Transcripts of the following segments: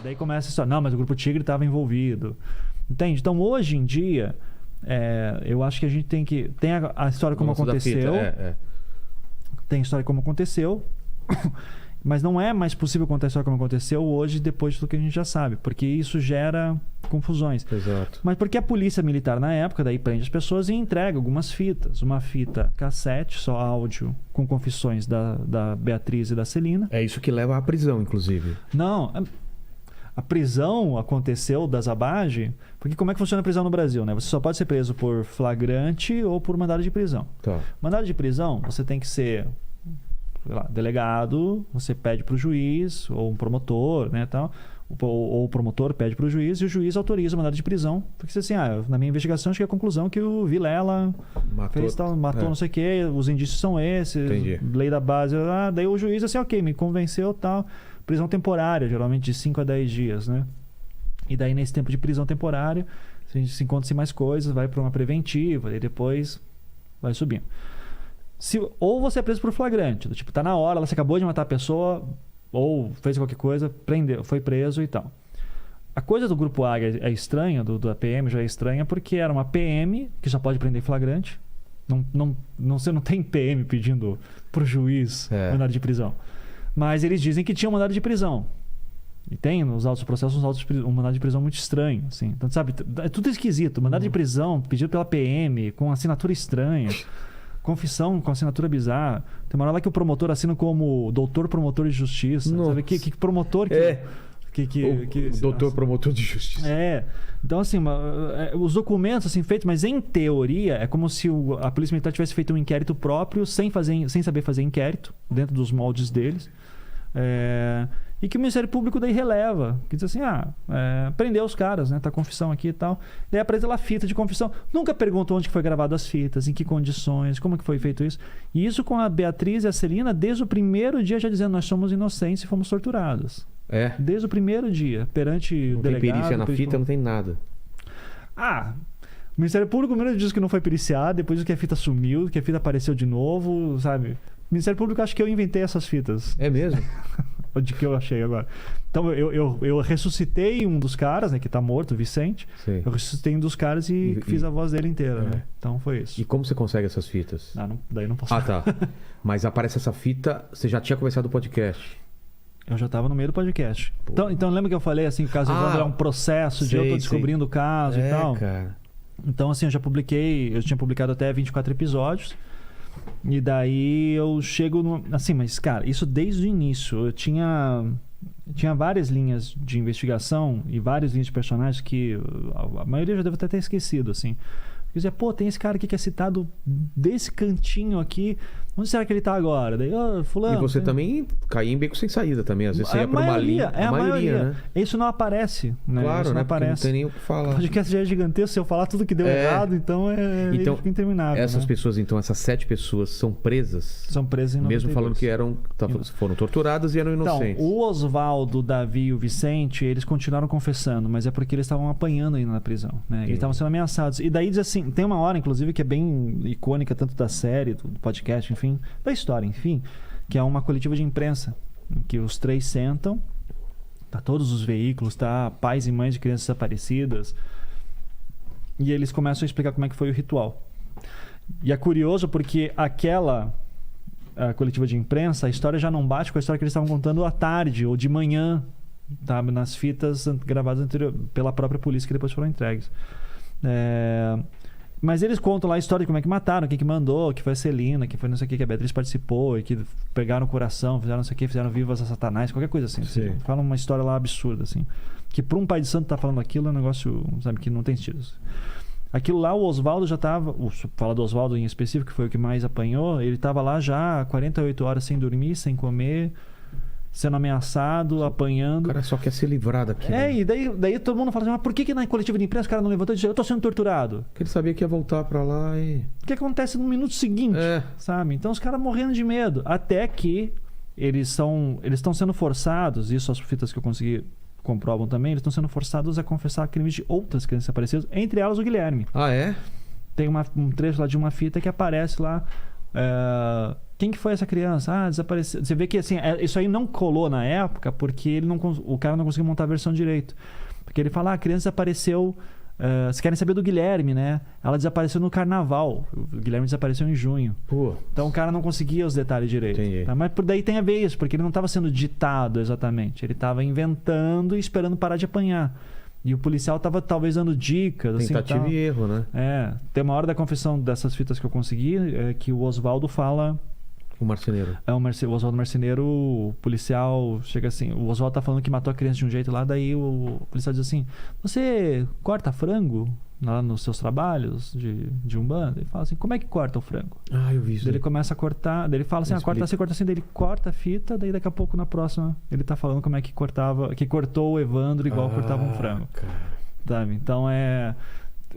Daí começa a história, não, mas o Grupo Tigre estava envolvido. Entende? Então, hoje em dia, eu acho que a gente tem que... Tem a história como aconteceu. Tem a história como aconteceu. Mas não é mais possível contar a história como aconteceu hoje, depois do que a gente já sabe. Porque isso gera confusões. Exato. Mas porque a polícia militar, na época, daí prende as pessoas e entrega algumas fitas. Uma fita cassete, só áudio, com confissões da Beatriz e da Celina. É isso que leva à prisão, inclusive. Não, a prisão aconteceu da Zabage, porque como é que funciona a prisão no Brasil, né? Você só pode ser preso por flagrante ou por mandado de prisão. Tá. Mandado de prisão, você tem que ser, sei lá, delegado, você pede para o juiz, ou um promotor, né, tal, ou o promotor pede para o juiz e o juiz autoriza o mandado de prisão. Porque assim, na minha investigação, cheguei à conclusão que o Vilela matou não sei o quê, os indícios são esses, Entendi. Lei da base, daí o juiz assim, ok, me convenceu, tal. Prisão temporária, geralmente de 5 a 10 dias, né? E daí nesse tempo de prisão temporária, a gente se encontra-se mais coisas, vai para uma preventiva e depois vai subindo. Ou você é preso por flagrante, do tipo, tá na hora, você acabou de matar a pessoa, ou fez qualquer coisa, prendeu, foi preso e tal. A coisa do Grupo Águia é estranha, da PM já é estranha, porque era uma PM que só pode prender flagrante. Você não tem PM pedindo pro juiz mandado de prisão. Mas eles dizem que tinha um mandado de prisão. E tem nos autos processos um mandado de prisão muito estranho. Assim. Então, sabe, é tudo esquisito. Mandado de prisão pedido pela PM, com assinatura estranha. Confissão com assinatura bizarra. Tem uma hora lá que o promotor assina como doutor promotor de justiça. Nossa. Sabe? Que promotor que... Doutor promotor de justiça. Então, assim, os documentos assim feitos, mas em teoria é como se a Polícia Militar tivesse feito um inquérito próprio, sem saber fazer inquérito, dentro dos moldes deles. E que o Ministério Público daí releva, que diz assim, prendeu os caras, né? Tá confissão aqui e tal. Daí apresenta lá a fita de confissão. Nunca perguntou onde que foi gravado as fitas, em que condições, como que foi feito isso. E isso com a Beatriz e a Celina, desde o primeiro dia já dizendo, nós somos inocentes e fomos torturados. Desde o primeiro dia, perante o delegado. Não tem perícia na fita, não tem nada. O Ministério Público primeiro diz que não foi periciado, depois diz que a fita sumiu, que a fita apareceu de novo, sabe? O Ministério Público acha que eu inventei essas fitas. É mesmo? De que eu achei agora. Então eu ressuscitei um dos caras, né, que tá morto, o Vicente. Sim. Eu ressuscitei um dos caras e fiz a voz dele inteira, né? Então foi isso. E como você consegue essas fitas? Daí não posso. Tá. Mas aparece essa fita, você já tinha começado o podcast. Eu já tava no meio do podcast. Então lembra que eu falei assim, que o caso Evandro é um processo de eu tô descobrindo o caso e tal? Cara. Então assim, eu tinha publicado até 24 episódios. E daí eu chego assim, mas cara, isso desde o início. Eu tinha várias linhas de investigação e várias linhas de personagens que a maioria já deve até ter esquecido, assim. Eu dizia, tem esse cara aqui que é citado desse cantinho aqui. Onde será que ele tá agora? Daí, fulano. E você também caía em beco sem saída também. Às vezes você ia pra uma linha. A maioria, né? Isso não aparece, né? Claro, isso não aparece. Não tem nem o que falar. O podcast já é gigantesco. Se eu falar tudo que deu errado, então fica interminável. Essas né? pessoas, então, essas 7 pessoas são presas? São presas em 92. Mesmo falando que foram torturadas e eram inocentes. Então, o Oswaldo, o Davi e o Vicente, eles continuaram confessando, mas é porque eles estavam apanhando ainda na prisão, né? Eles estavam sendo ameaçados. E daí diz assim, tem uma hora, inclusive, que é bem icônica, tanto da série, do podcast, enfim, da história, enfim, que é uma coletiva de imprensa, em que os 3 sentam, tá todos os veículos, tá pais e mães de crianças desaparecidas, e eles começam a explicar como é que foi o ritual. E é curioso porque a coletiva de imprensa, a história já não bate com a história que eles estavam contando à tarde ou de manhã, tá? Nas fitas gravadas pela própria polícia que depois foram entregues. Mas eles contam lá a história de como é que mataram, quem que mandou, que foi a Celina, que foi não sei o que a Beatriz participou, e que pegaram o coração, fizeram não sei o que, fizeram vivas a Satanás, qualquer coisa assim. Falam uma história lá absurda, assim. Que para um pai de santo tá falando aquilo é um negócio, sabe, que não tem sentido. Aquilo lá, o Oswaldo já tava... Fala do Oswaldo em específico, que foi o que mais apanhou. Ele tava lá já 48 horas sem dormir, sem comer, sendo ameaçado, apanhando. O cara só quer se livrar daquilo. E daí todo mundo fala assim, mas por que na coletiva de imprensa o cara não levantou e disse, eu tô sendo torturado? Porque ele sabia que ia voltar pra lá e... O que acontece no minuto seguinte, sabe? Então os caras morrendo de medo. Até que eles estão sendo forçados, isso as fitas que eu consegui comprovam também, eles estão sendo forçados a confessar crimes de outras crianças desaparecidas, entre elas o Guilherme. Ah, é? Tem um trecho lá de uma fita que aparece lá Quem que foi essa criança? Ah, desapareceu. Você vê que assim, isso aí não colou na época porque o cara não conseguiu montar a versão direito. Porque ele fala, a criança desapareceu... vocês querem saber do Guilherme, né? Ela desapareceu no carnaval. O Guilherme desapareceu em junho. Pô. Então o cara não conseguia os detalhes direito. Tá? Mas por daí tem a ver isso, porque ele não estava sendo ditado exatamente. Ele estava inventando e esperando parar de apanhar. E o policial estava talvez dando dicas. Tentativa e erro, né? Tem uma hora da confissão dessas fitas que eu consegui que o Oswaldo fala... O marceneiro. O Oswaldo Marceneiro, o policial chega assim... O Oswaldo tá falando que matou a criança de um jeito lá, daí o policial diz assim... Você corta frango lá nos seus trabalhos de Umbanda? Ele fala assim, como é que corta o frango? Ah, eu vi isso. Daí ele começa a cortar, daí ele fala assim, corta assim, daí ele corta a fita, daí daqui a pouco na próxima ele tá falando como é que cortou o Evandro igual cortava um frango. Cara. Sabe? Então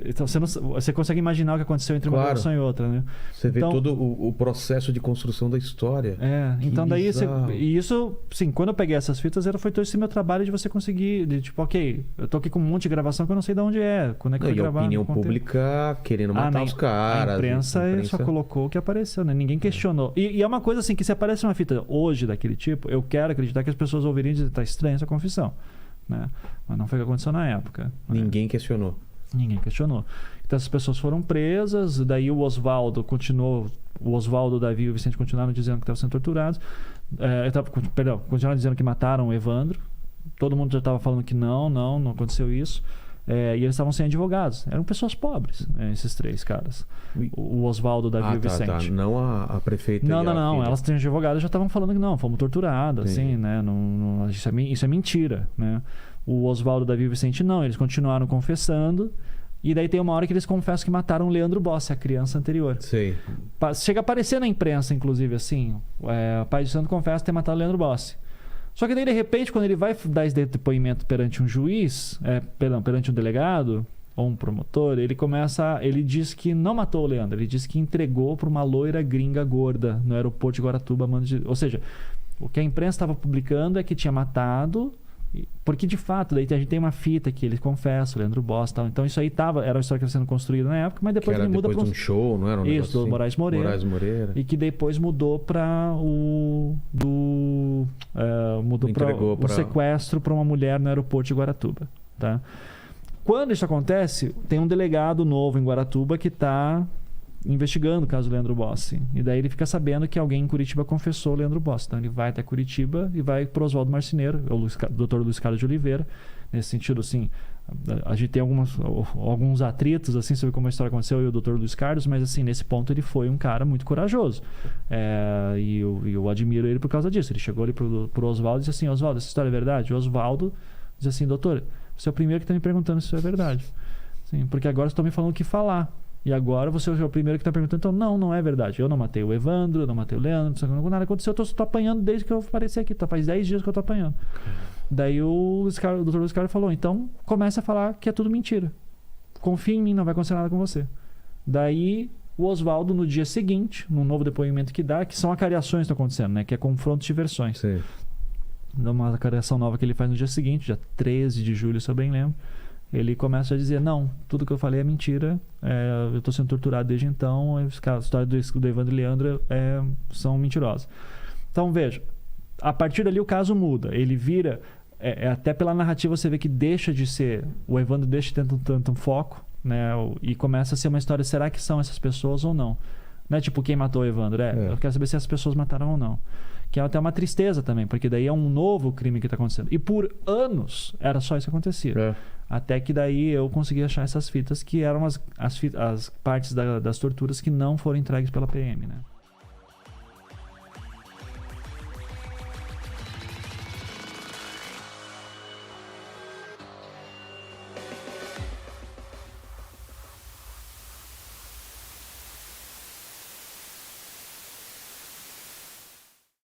Então você consegue imaginar o que aconteceu entre uma gravação e outra, né? Você vê todo o processo de construção da história. Então daí e isso, sim, quando eu peguei essas fitas, foi todo esse meu trabalho de você conseguir, de tipo, ok, eu tô aqui com um monte de gravação que eu não sei de onde quando é que foi gravado. E a opinião pública querendo matar os caras. A imprensa só colocou o que apareceu, né? Ninguém questionou. E é uma coisa assim, que se aparece uma fita hoje daquele tipo, eu quero acreditar que as pessoas ouviriam e dizer, tá estranha essa confissão, né? Mas não foi o que aconteceu na época. Ninguém questionou. Ninguém questionou. Então essas pessoas foram presas, daí o Oswaldo continuou, o Davi e o Vicente continuaram dizendo que estavam sendo torturados. Continuaram dizendo que mataram o Evandro. Todo mundo já estava falando que não aconteceu isso. E eles estavam sem advogados. Eram pessoas pobres, esses três caras. O Oswaldo, o Davi e o Vicente. Não a prefeita. Não. Elas têm advogados, já estavam falando que não, fomos torturados, assim, né? Isso é mentira, né? O Oswaldo, Davi e o Vicente não, eles continuaram confessando. E daí tem uma hora que eles confessam que mataram o Leandro Bossi, a criança anterior. Sei. Chega a aparecer na imprensa, inclusive, assim. O pai de santo confessa ter matado o Leandro Bossi. Só que daí, de repente, quando ele vai dar esse depoimento perante um juiz, perante um delegado ou um promotor, ele diz que não matou o Leandro, ele diz que entregou para uma loira gringa gorda no aeroporto de Guaratuba. Ou seja, o que a imprensa estava publicando é que tinha matado, porque de fato, daí a gente tem uma fita que ele confessa, o Leandro Bossi e tal. Então isso aí era uma história que estava sendo construída na época, mas depois ele muda para um show, não era um isso, do assim? Moraes Moreira. E que depois mudou para o sequestro para uma mulher no aeroporto de Guaratuba, tá? Quando isso acontece, tem um delegado novo em Guaratuba que está investigando o caso do Leandro Bossi. E daí ele fica sabendo que alguém em Curitiba confessou o Leandro Bossi. Então ele vai até Curitiba e vai para o Oswaldo Marceneiro, o Dr. Luiz Carlos de Oliveira. Nesse sentido, assim, a gente tem alguns atritos assim, sobre como a história aconteceu e o Dr. Luiz Carlos, mas assim, nesse ponto ele foi um cara muito corajoso. E eu admiro ele por causa disso. Ele chegou ali pro Oswaldo e disse assim, Oswaldo, essa história é verdade? O Oswaldo disse assim, doutor, você é o primeiro que está me perguntando se isso é verdade. Sim, porque agora você está me falando o que falar. E agora você é o primeiro que está perguntando. Então, não é verdade. Eu não matei o Evandro, eu não matei o Leandro, nada aconteceu. Eu estou apanhando desde que eu apareci aqui. Faz 10 dias que eu estou apanhando. Daí o Dr. Luiz Carlos falou, então começa a falar que é tudo mentira. Confia em mim, não vai acontecer nada com você. Daí o Oswaldo, no dia seguinte, num novo depoimento que dá, que são acariações que estão acontecendo, né? Que é confronto de versões. Sim. Uma acariação nova que ele faz no dia seguinte, dia 13 de julho, se eu bem lembro. Ele começa a dizer, não, tudo que eu falei é mentira, eu estou sendo torturado desde então, a história do Evandro e Leandro são mentirosas. Então, veja, a partir dali o caso muda, ele vira, até pela narrativa você vê que deixa de ser, o Evandro deixa de ter tanto foco, né, e começa a ser uma história, será que são essas pessoas ou não? Não é tipo, quem matou o Evandro? Eu quero saber se as pessoas mataram ou não. Que é até uma tristeza também, porque daí é um novo crime que está acontecendo. E por anos era só isso que acontecia. Até que daí eu consegui achar essas fitas que eram as partes das torturas que não foram entregues pela PM, né?